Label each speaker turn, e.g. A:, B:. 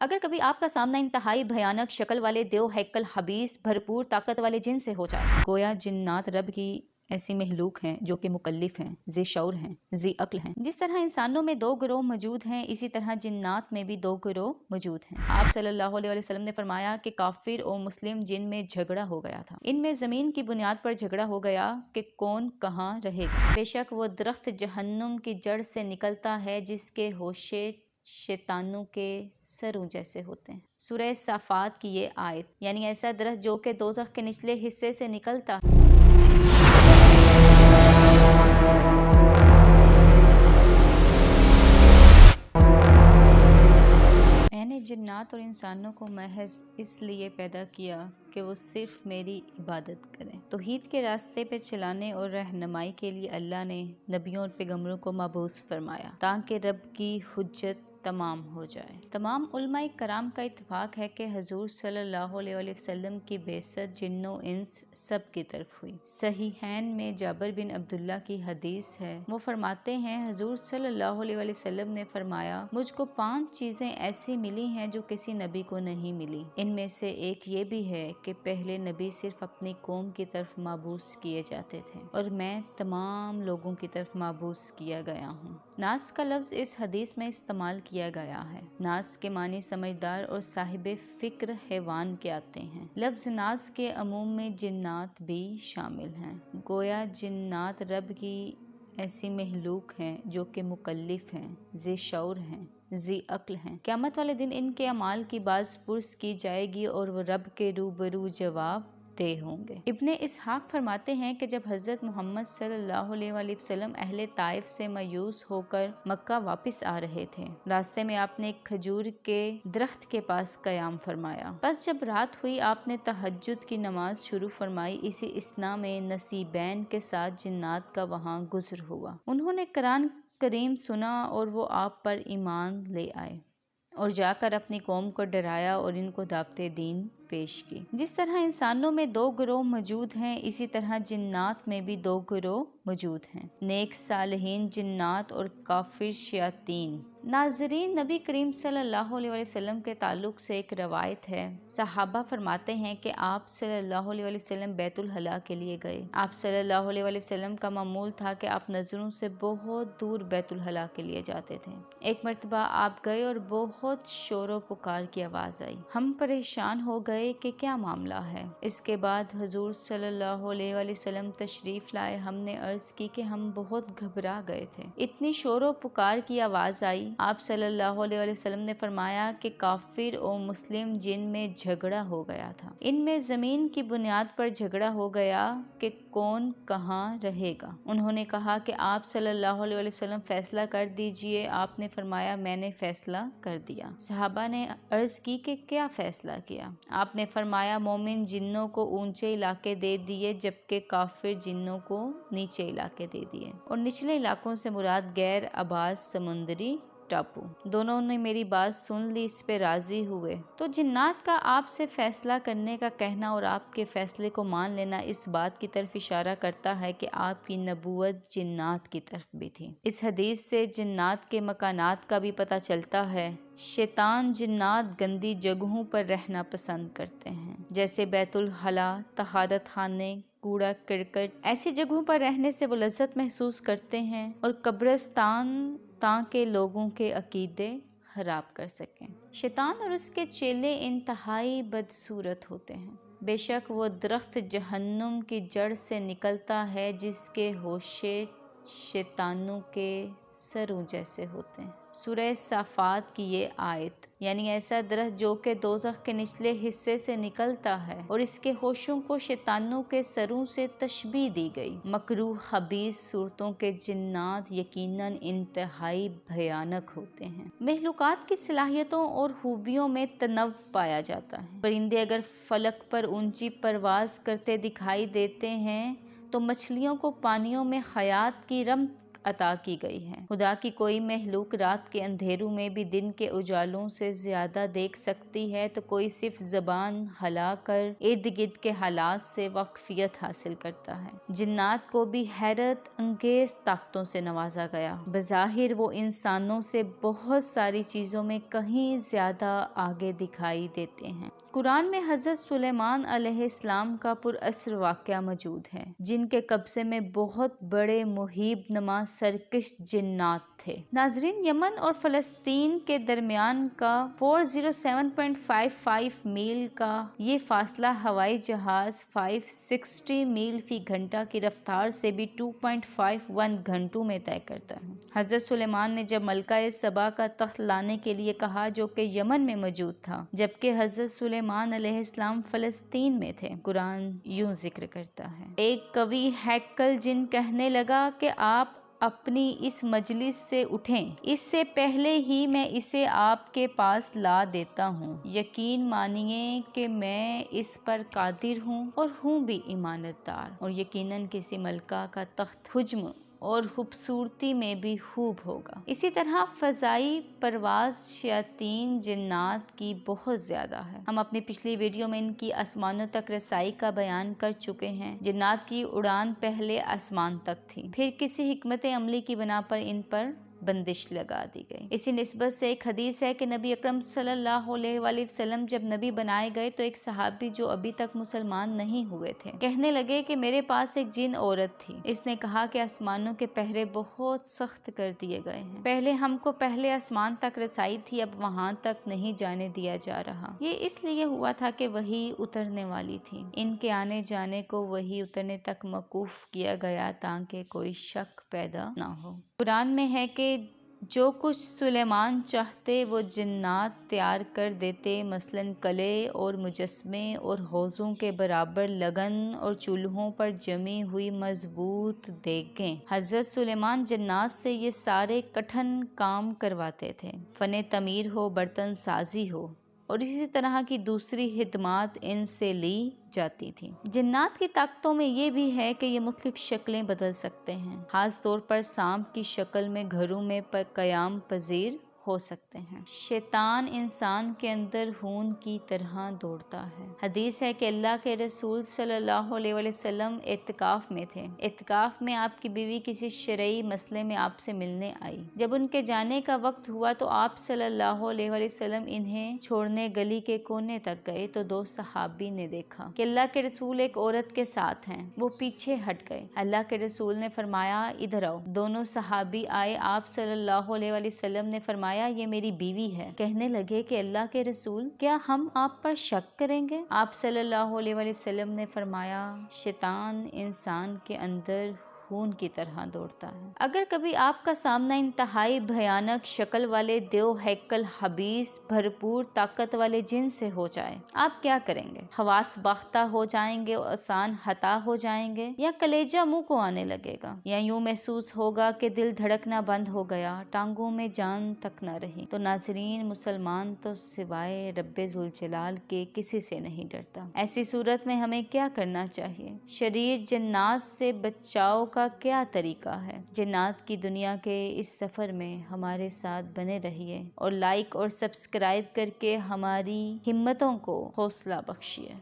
A: अगर कभी आपका सामना इंतहाई भयानक शक्ल वाले देव हैकल हबीस भरपूर ताकत वाले जिन से हो जाए, गोया जिन्नात रब की ऐसी महलूक हैं जो कि मुकल्लिफ हैं, जी शऊर हैं, जी अक्ल हैं। जिस तरह इंसानों में दो गिरोह मौजूद हैं, इसी तरह जिन्नात में भी दो गिरोह मौजूद हैं। आप सल्लल्लाहु अलैहि वसल्लम ने फरमाया कि काफिर और मुस्लिम जिन में झगड़ा हो गया था। इनमें जमीन की बुनियाद पर झगड़ा हो गया कि कौन कहाँ रहेगा। बेशक वो दरख्त जहन्नुम की जड़ से निकलता है जिसके होशे शैतानों के सरों जैसे होते हैं। सूरह साफात की ये आयत, यानी ऐसा दरख्त जो कि दोज़ख के निचले हिस्से से निकलता मैंने जिन्नात और इंसानों को महज इसलिए पैदा किया कि वो सिर्फ मेरी इबादत करें। तौहीद के रास्ते पे चलाने और रहनुमाई के लिए अल्लाह ने नबियों और पैगम्बरों को मबूस फरमाया ताकि रब की हुज्जत तमाम हो जाए। तमाम उलमाए कराम का इत्तफाक है कि हजूर सल्लल्लाहु अलैहि वसल्लम की बेइज्जत जिन्नो इंस सब की तरफ हुई। सहीहैन में जाबिर बिन अब्दुल्ला की हदीस है, वो फरमाते हैं हजूर सल्लल्लाहु अलैहि वसल्लम ने फरमाया, मुझको 5 चीजें ऐसी मिली हैं जो किसी नबी को नहीं मिली। इनमें से एक ये भी है कि पहले नबी सिर्फ अपनी कौम की तरफ माबूस किए जाते थे और मैं तमाम लोगों की तरफ माबूस किया गया हूँ। नास का लफ्ज इस हदीस में इस्तेमाल किया गया है। नास के मानी समझदार और साहिब फिक्र हैवान के आते हैं। लफ्ज नास के अमूम में जिन्नात भी शामिल हैं। गोया जिन्नात रब की ऐसी महलूक हैं जो कि मुकल्लिफ हैं, जी शऊर हैं, जी अक्ल हैं। क़यामत वाले दिन इनके अमाल की बाज़ पुर्स की जाएगी और वो रब के रूबरू जवाब दे होंगे। इब्ने इसहाक फरमाते हैं कि जब हज़रत मोहम्मद सल्लल्लाहु अलैहि वसल्लम अहले ताइफ से मायूस होकर मक्का वापस आ रहे थे, रास्ते में आपने एक खजूर के दरख्त के पास क़याम फरमाया। बस जब रात हुई आपने तहज्जुद की नमाज शुरू फरमाई। इसी इसना में नसीबैन के साथ जिन्नात का वहाँ गुज़र हुआ। उन्होंने कुरान करीम सुना और वो आप पर ईमान ले आए और जाकर अपनी कौम को डराया और इनको दावते दीन पेश की। जिस तरह इंसानों में दो गिरोह मौजूद हैं, इसी तरह जिन्नात में भी दो गिरोह मौजूद हैं, नेक सालिहीन जिन्नात और काफिर शयातीन। नाज़रीन, नबी करीम सल्लल्लाहु अलैहि वसल्लम के ताल्लुक से एक रवायत है। सहाबा फरमाते हैं कि आप सल्लल्लाहु अलैहि वसल्लम बैतुल हला के लिए गए। आप सल्लल्लाहु अलैहि वसल्लम का मामूल था कि आप नज़रों से बहुत दूर बैतुल हला के लिए जाते थे। एक मर्तबा आप गए और बहुत शोर पुकार की आवाज़ आई। हम परेशान हो गए कि क्या मामला है। इसके बाद हुजूर सल्लल्लाहु अलैहि वसल्लम तशरीफ़ लाए। हमने अर्ज़ की कि हम बहुत घबरा गए थे, इतनी शोर पुकार की आवाज़ आई। आप सल्लल्लाहु अलैहि वसल्लम ने फरमाया कि काफिर और मुस्लिम जिन में झगड़ा हो गया था। इनमें ज़मीन की बुनियाद पर झगड़ा हो गया कि कौन कहाँ रहेगा। उन्होंने कहा कि आप सल्लल्लाहु अलैहि वसल्लम फैसला कर दीजिए। आपने फरमाया मैंने फैसला कर दिया। सहाबा ने अर्ज़ की कि क्या फैसला किया। आपने फरमाया मोमिन जिन्नों को ऊंचे इलाके दे दिए जबकि काफिर जिन्नों को नीचे इलाके दे दिए, और निचले इलाकों से मुराद गैर आबाद समुद्री टापू। दोनों ने मेरी बात सुन ली, इस पे राजी हुए। तो जिन्नात का आपसे फैसला करने का कहना और आपके फैसले को मान लेना इस बात की तरफ इशारा करता है कि आपकी नबूवत जिन्नात की तरफ भी थी। इस हदीस से जिन्नात के मकानात का भी पता चलता है। शैतान जिन्नात गंदी जगहों पर रहना पसंद करते हैं, जैसे बैतुल हला, तहारत खाने, कूड़ा करकट। ऐसी जगहों पर रहने से वो लज्जत महसूस करते हैं और कब्रिस्तान ताकि लोगों के अकीदे खराब कर सकें। शैतान और उसके चेले इंतहाई बदसूरत होते हैं। बेशक वो दरख्त जहन्नुम की जड़ से निकलता है जिसके होशे शैतानों के सरों जैसे होते हैं। सूरह साफात की ये आयत, यानी ऐसा दरख्त जो कि दोज़ख के निचले हिस्से से निकलता है और इसके होशों को शैतानों के सरों से तशबीह दी गई। मकरूह हबीस सूरतों के जिन्नात यकीनन इंतहाई भयानक होते हैं। महलूकात की सलाहियतों और खूबियों में तनव पाया जाता है। परिंदे अगर फलक पर ऊंची परवाज करते दिखाई देते हैं तो मछलियों को पानियों में हयात की रम عطا کی گئی ہے۔ خدا کی کوئی مخلوق رات کے اندھیروں میں بھی دن کے اجالوں سے زیادہ دیکھ سکتی ہے تو کوئی صرف زبان ہلا کر ارد گرد کے حالات سے واقفیت حاصل کرتا ہے۔ جنات کو بھی حیرت انگیز طاقتوں سے نوازا گیا۔ بظاہر وہ انسانوں سے بہت ساری چیزوں میں کہیں زیادہ آگے دکھائی دیتے ہیں۔ قرآن میں حضرت سلیمان علیہ السلام کا پراثر واقعہ موجود ہے، جن کے قبضے میں بہت بڑے مہیب نما سرکش جنات تھے۔ ناظرین، یمن اور فلسطین کے درمیان کا 407.55 میل کا یہ فاصلہ ہوائی جہاز 560 میل فی گھنٹہ کی رفتار سے بھی 2.51 گھنٹوں میں طے کرتا ہے۔ حضرت سلیمان نے جب ملکہ سبا کا تخت لانے کے لیے کہا جو کہ یمن میں موجود تھا، جبکہ حضرت سلیمان علیہ السلام فلسطین میں تھے، قرآن یوں ذکر کرتا ہے: ایک قوی ہیکل جن کہنے لگا کہ آپ اپنی اس مجلس سے اٹھیں، اس سے پہلے ہی میں اسے آپ کے پاس لا دیتا ہوں۔ یقین مانیے کہ میں اس پر قادر ہوں اور ہوں بھی امانت دار، اور یقیناً کسی ملکہ کا تخت حجم اور خوبصورتی میں بھی خوب ہوگا۔ اسی طرح فضائی پرواز شیاطین جنات کی بہت زیادہ ہے۔ ہم اپنی پچھلی ویڈیو میں ان کی آسمانوں تک رسائی کا بیان کر چکے ہیں۔ جنات کی اڑان پہلے آسمان تک تھی، پھر کسی حکمت عملی کی بنا پر ان پر بندش لگا دی گئی۔ اسی نسبت سے ایک حدیث ہے کہ نبی اکرم صلی اللہ علیہ وآلہ وسلم جب نبی بنائے گئے تو ایک صحابی جو ابھی تک مسلمان نہیں ہوئے تھے کہنے لگے کہ میرے پاس ایک جن عورت تھی۔ اس نے کہا کہ آسمانوں کے پہرے بہت سخت کر دیے گئے ہیں، پہلے ہم کو پہلے آسمان تک رسائی تھی، اب وہاں تک نہیں جانے دیا جا رہا۔ یہ اس لیے ہوا تھا کہ وحی اترنے والی تھی، ان کے آنے جانے کو وحی اترنے تک موقوف کیا گیا تاکہ کوئی شک پیدا نہ ہو۔ قرآن میں ہے کہ جو کچھ سلیمان چاہتے وہ جنات تیار کر دیتے، مثلاً کلے اور مجسمے اور حوضوں کے برابر لگن اور چولہوں پر جمی ہوئی مضبوط دیگیں۔ حضرت سلیمان جنات سے یہ سارے کٹھن کام کرواتے تھے، فن تعمیر ہو، برتن سازی ہو اور اسی طرح کی دوسری خدمات ان سے لی جاتی تھی۔ جنات کی طاقتوں میں یہ بھی ہے کہ یہ مختلف شکلیں بدل سکتے ہیں، خاص طور پر سانپ کی شکل میں گھروں میں قیام پذیر ہو سکتے ہیں۔ شیطان انسان کے اندر خون کی طرح دوڑتا ہے۔ حدیث ہے کہ اللہ کے رسول صلی اللہ علیہ وآلہ وسلم اعتکاف میں تھے۔ اعتکاف میں آپ کی بیوی کسی شرعی مسئلے میں آپ سے ملنے آئی۔ جب ان کے جانے کا وقت ہوا تو آپ صلی اللہ علیہ وآلہ وسلم انہیں چھوڑنے گلی کے کونے تک گئے تو دو صحابی نے دیکھا کہ اللہ کے رسول ایک عورت کے ساتھ ہیں، وہ پیچھے ہٹ گئے۔ اللہ کے رسول نے فرمایا ادھر آؤ۔ دونوں صحابی آئے، آپ صلی اللہ علیہ وآلہ وسلم نے فرمایا یہ میری بیوی ہے۔ کہنے لگے کہ اللہ کے رسول، کیا ہم آپ پر شک کریں گے؟ آپ صلی اللہ علیہ وآلہ وسلم نے فرمایا شیطان انسان کے اندر خون کی طرح دوڑتا ہے۔ اگر کبھی آپ کا سامنا انتہائی بھیانک شکل والے دیو ہیکل خبیث بھرپور طاقت والے جن سے ہو جائے، آپ کیا کریں گے؟ حواس باختہ ہو جائیں گے، آسان خطا ہو جائیں گے، یا کلیجہ منہ کو آنے لگے گا، یا یوں محسوس ہوگا کہ دل دھڑکنا بند ہو گیا، ٹانگوں میں جان تک نہ رہی؟ تو ناظرین، مسلمان تو سوائے رب ذوالجلال کے کسی سے نہیں ڈرتا۔ ایسی صورت میں ہمیں کیا کرنا چاہیے؟ شریر جنات سے بچاؤ کا کیا طریقہ ہے؟ جنات کی دنیا کے اس سفر میں ہمارے ساتھ بنے رہیے اور لائک اور سبسکرائب کر کے ہماری ہمتوں کو حوصلہ بخشیے۔